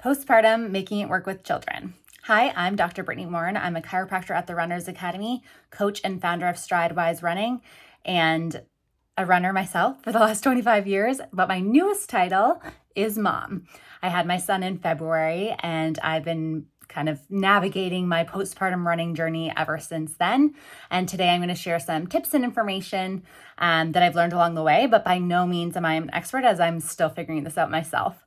Postpartum, Making It Work with Children. Hi, I'm Dr. Brittany Moran. I'm a chiropractor at the Runners Academy, coach and founder of StrideWise Running, and a runner myself for the last 25 years, but my newest title is mom. I had my son in February, and I've been kind of navigating my postpartum running journey ever since then. And today I'm going to share some tips and information that I've learned along the way, but by no means am I an expert, as I'm still figuring this out myself.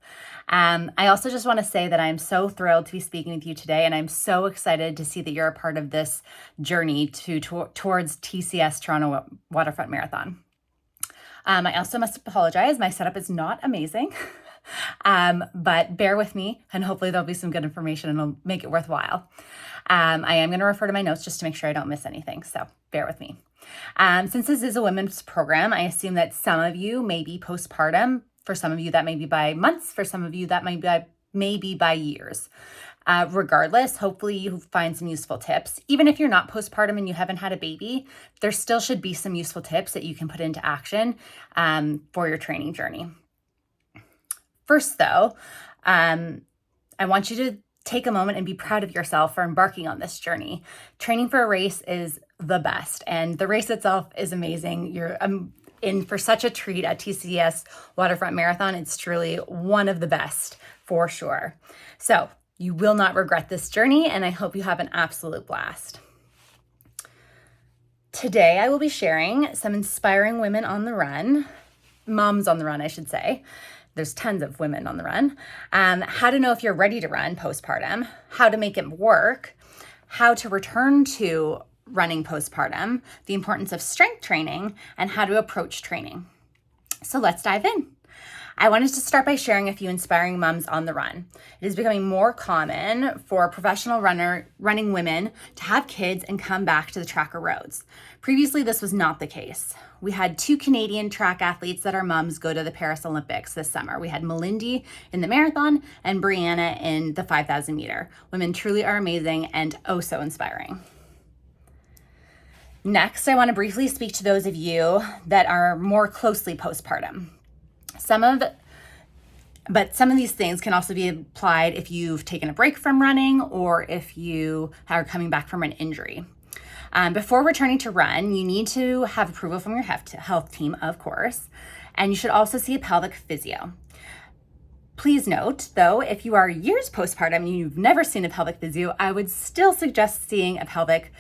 I also just want to say that I'm so thrilled to be speaking with you today, and I'm so excited to see that you're a part of this journey towards TCS Toronto Waterfront Marathon. I also must apologize. My setup is not amazing, but bear with me, and hopefully there'll be some good information and it'll make it worthwhile. I am going to refer to my notes just to make sure I don't miss anything, so bear with me. Since this is a women's program, I assume that some of you may be postpartum. For some of you, that may be by months. For some of you, that may be by years. Regardless, hopefully you find some useful tips. Even if you're not postpartum and you haven't had a baby, there still should be some useful tips that you can put into action for your training journey. First, though, I want you to take a moment and be proud of yourself for embarking on this journey. Training for a race is the best, and the race itself is amazing. You're in for such a treat at TCS Waterfront Marathon. It's truly one of the best for sure. So you will not regret this journey, and I hope you have an absolute blast. Today, I will be sharing some inspiring women on the run, moms on the run, I should say. There's tons of women on the run. How to know if you're ready to run postpartum, how to make it work, how to return to running postpartum, the importance of strength training, and how to approach training. So let's dive in. I wanted to start by sharing a few inspiring moms on the run. It is becoming more common for professional running women to have kids and come back to the track or roads. Previously, this was not the case. We had 2 Canadian track athletes that are moms go to the Paris Olympics this summer. We had Melindy in the marathon and Brianna in the 5,000 meter. Women truly are amazing and oh so inspiring. Next, I want to briefly speak to those of you that are more closely postpartum. Some of these things can also be applied if you've taken a break from running or if you are coming back from an injury. Before returning to run, you need to have approval from your health team, of course, and you should also see a pelvic physio. Please note, though, if you are years postpartum and you've never seen a pelvic physio, I would still suggest seeing a pelvic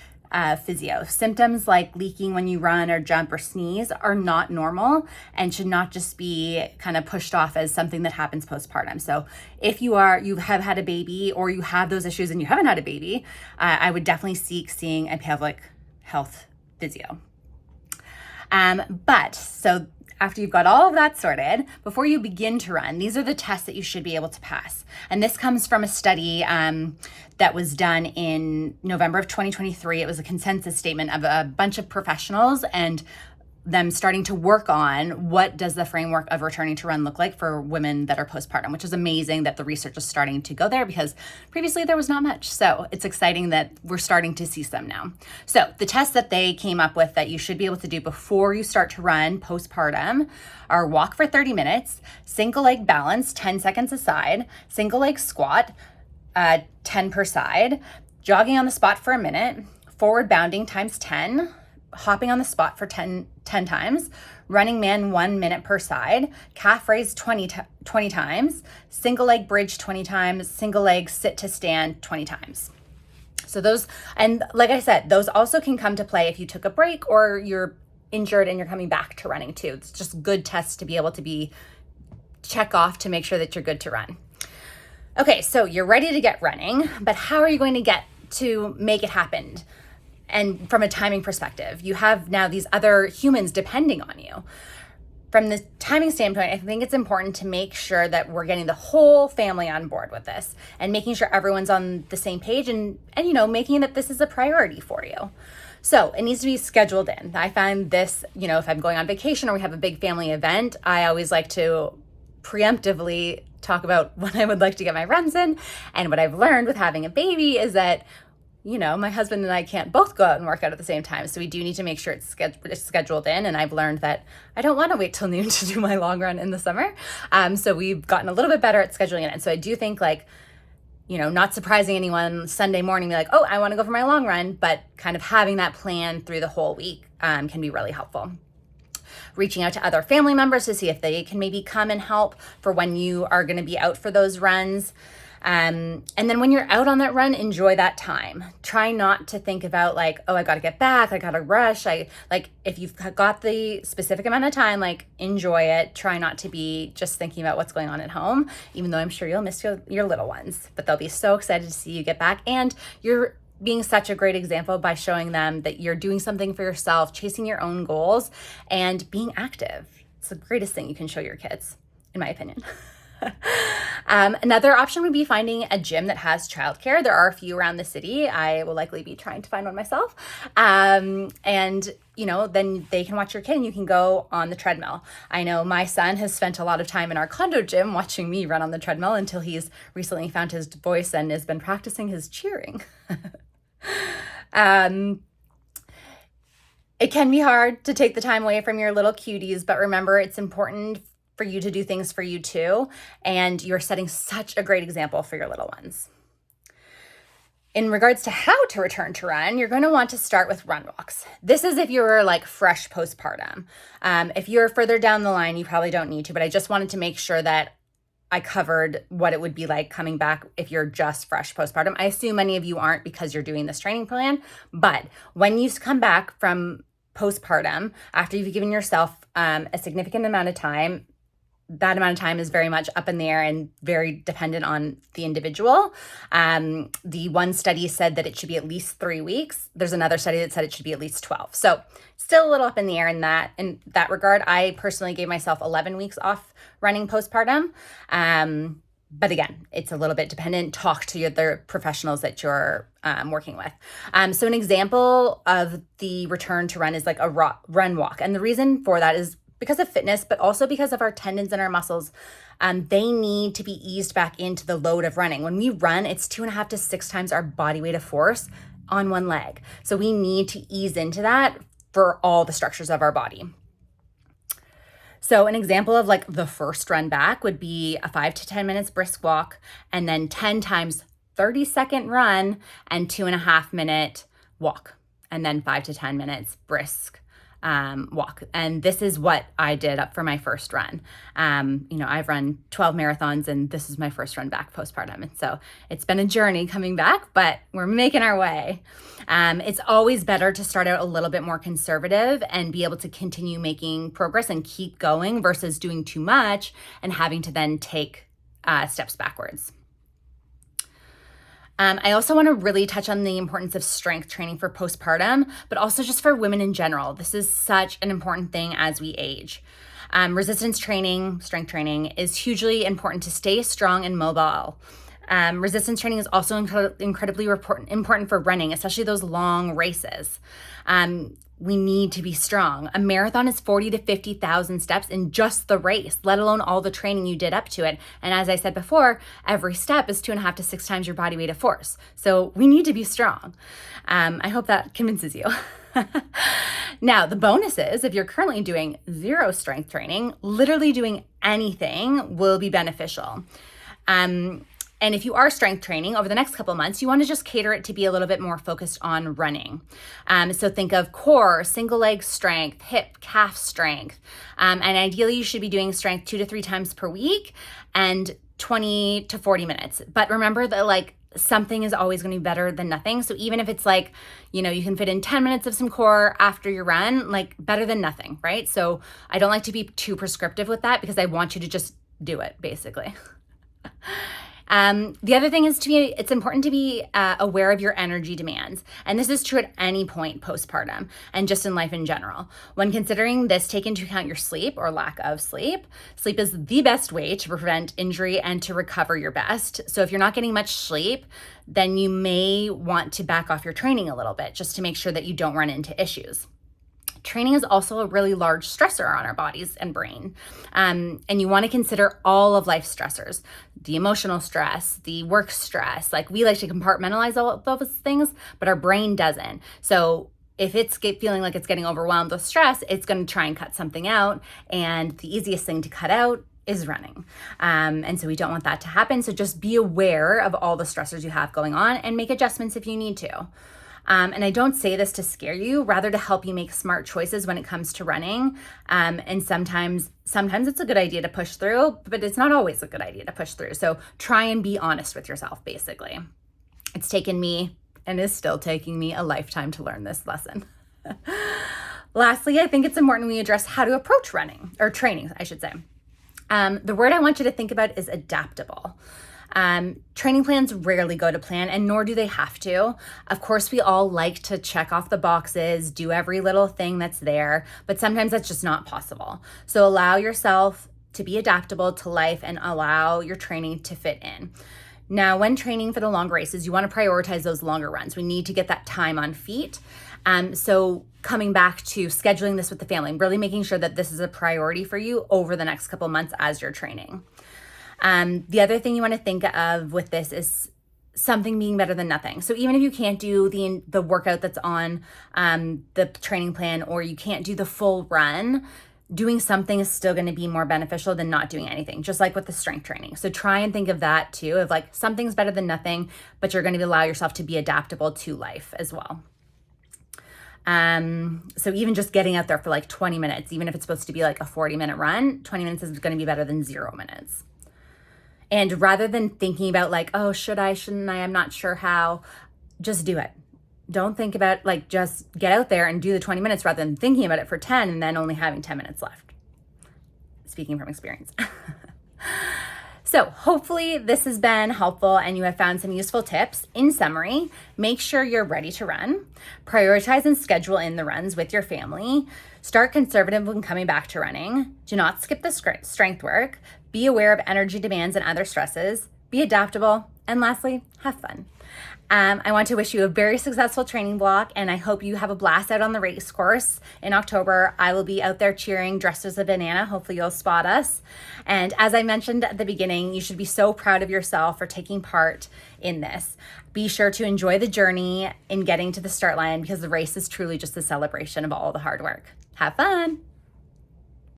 physio. Symptoms like leaking when you run or jump or sneeze are not normal and should not just be kind of pushed off as something that happens postpartum. So if you have had a baby or you have those issues and you haven't had a baby, I would definitely seek seeing a pelvic health physio. So after you've got all of that sorted, before you begin to run, these are the tests that you should be able to pass. And this comes from a study that was done in November of 2023. It was a consensus statement of a bunch of professionals and them starting to work on what does the framework of returning to run look like for women that are postpartum, which is amazing that the research is starting to go there because previously there was not much. So it's exciting that we're starting to see some now. So the tests that they came up with that you should be able to do before you start to run postpartum are walk for 30 minutes, single leg balance, 10 seconds a side, single leg squat, 10 per side, jogging on the spot for a minute, forward bounding times 10, hopping on the spot for 10 times, running man 1 minute per side, calf raise 20 times, single leg bridge 20 times, single leg sit to stand 20 times. So those, and like I said, those also can come to play if you took a break or you're injured and you're coming back to running too. It's just good tests to be able to check off to make sure that you're good to run. Okay, so you're ready to get running, but how are you going to get to make it happen? And from a timing perspective, you have now these other humans depending on you. From the timing standpoint, I think it's important to make sure that we're getting the whole family on board with this and making sure everyone's on the same page and making that this is a priority for you. So it needs to be scheduled in. I find this, if I'm going on vacation or we have a big family event, I always like to preemptively talk about when I would like to get my runs in. And what I've learned with having a baby is that my husband and I can't both go out and work out at the same time. So we do need to make sure it's scheduled in. And I've learned that I don't want to wait till noon to do my long run in the summer. So we've gotten a little bit better at scheduling it. And so I do think not surprising anyone Sunday morning, be like, oh, I want to go for my long run, but kind of having that plan through the whole week can be really helpful. Reaching out to other family members to see if they can maybe come and help for when you are going to be out for those runs. And then when you're out on that run, enjoy that time. Try not to think about oh, I got to get back. I got to rush. If you've got the specific amount of time, enjoy it. Try not to be just thinking about what's going on at home, even though I'm sure you'll miss your little ones, but they'll be so excited to see you get back. And you're being such a great example by showing them that you're doing something for yourself, chasing your own goals, and being active. It's the greatest thing you can show your kids, in my opinion. Another option would be finding a gym that has childcare. There are a few around the city. I will likely be trying to find one myself. Then they can watch your kid and you can go on the treadmill. I know my son has spent a lot of time in our condo gym watching me run on the treadmill until he's recently found his voice and has been practicing his cheering. It can be hard to take the time away from your little cuties, but remember, it's important for you to do things for you too. And you're setting such a great example for your little ones. In regards to how to return to run, you're going to want to start with run walks. This is if you're fresh postpartum. If you're further down the line, you probably don't need to, but I just wanted to make sure that I covered what it would be like coming back if you're just fresh postpartum. I assume many of you aren't because you're doing this training plan, but when you come back from postpartum, after you've given yourself a significant amount of time, that amount of time is very much up in the air and very dependent on the individual. The one study said that it should be at least 3 weeks. There's another study that said it should be at least 12. So still a little up in the air in that regard. I personally gave myself 11 weeks off running postpartum. But again, it's a little bit dependent. Talk to the professionals that you're working with. So an example of the return to run is a run walk. And the reason for that is because of fitness, but also because of our tendons and our muscles. They need to be eased back into the load of running. When we run, it's 2.5 to 6 times our body weight of force on one leg. So we need to ease into that for all the structures of our body. So an example of the first run back would be a 5 to 10 minutes brisk walk, and then 10 times 30-second run and 2.5 minute walk, and then 5 to 10 minutes brisk walk. And this is what I did up for my first run. I've run 12 marathons and this is my first run back postpartum. And so it's been a journey coming back, but we're making our way. It's always better to start out a little bit more conservative and be able to continue making progress and keep going versus doing too much and having to then take steps backwards. I also want to really touch on the importance of strength training for postpartum, but also just for women in general. This is such an important thing as we age. Resistance training, strength training is hugely important to stay strong and mobile. Resistance training is also incredibly important for running, especially those long races. We need to be strong. A marathon is 40 to 50,000 steps in just the race, let alone all the training you did up to it. And as I said before, every step is 2.5 to 6 times your body weight of force. So we need to be strong. I hope that convinces you. Now, the bonus is if you're currently doing zero strength training, literally doing anything will be beneficial. And if you are strength training over the next couple months, you want to just cater it to be a little bit more focused on running. So think of core, single leg strength, hip, calf strength. And ideally you should be doing strength 2 to 3 times per week and 20 to 40 minutes. But remember that something is always going to be better than nothing. So even if it's you can fit in 10 minutes of some core after your run, better than nothing, right? So I don't like to be too prescriptive with that because I want you to just do it, basically. The other thing is it's important to be aware of your energy demands. And this is true at any point postpartum and just in life in general. When considering this, take into account your sleep or lack of sleep. Sleep is the best way to prevent injury and to recover your best. So if you're not getting much sleep, then you may want to back off your training a little bit just to make sure that you don't run into issues. Training is also a really large stressor on our bodies and brain. And you want to consider all of life's stressors, the emotional stress, the work stress. Like, we like to compartmentalize all of those things, but our brain doesn't. So if it's feeling like it's getting overwhelmed with stress, it's going to try and cut something out. And the easiest thing to cut out is running. And so we don't want that to happen. So just be aware of all the stressors you have going on and make adjustments if you need to. And I don't say this to scare you, rather to help you make smart choices when it comes to running. And sometimes it's a good idea to push through, but it's not always a good idea to push through. So try and be honest with yourself, basically. It's taken me, and is still taking me, a lifetime to learn this lesson. Lastly, I think it's important we address how to approach running, or training, I should say. The word I want you to think about is adaptable. Training plans rarely go to plan, and nor do they have to. Of course, we all like to check off the boxes, do every little thing that's there, but sometimes that's just not possible. So allow yourself to be adaptable to life and allow your training to fit in. Now, when training for the longer races, you want to prioritize those longer runs. We need to get that time on feet. So coming back to scheduling this with the family, really making sure that this is a priority for you over the next couple months as you're training. The other thing you want to think of with this is something being better than nothing. So even if you can't do the workout that's on the training plan, or you can't do the full run, doing something is still going to be more beneficial than not doing anything, just like with the strength training. So try and think of that too, of like, something's better than nothing, but you're going to allow yourself to be adaptable to life as well. So even just getting out there for like 20 minutes, even if it's supposed to be like a 40-minute run, 20 minutes is going to be better than 0 minutes. And rather than thinking about like, oh, should I, shouldn't I, I'm not sure how, just do it. Don't think about, like, just get out there and do the 20 minutes rather than thinking about it for 10 and then only having 10 minutes left. Speaking from experience. So hopefully this has been helpful and you have found some useful tips. In summary, make sure you're ready to run. Prioritize and schedule in the runs with your family. Start conservative when coming back to running. Do not skip the strength work. Be aware of energy demands and other stresses. Be adaptable. And lastly, have fun. I want to wish you a very successful training block, and I hope you have a blast out on the race course in October. I will be out there cheering, dressed as a banana. Hopefully you'll spot us. And as I mentioned at the beginning, you should be so proud of yourself for taking part in this. Be sure to enjoy the journey in getting to the start line, because the race is truly just a celebration of all the hard work. Have fun.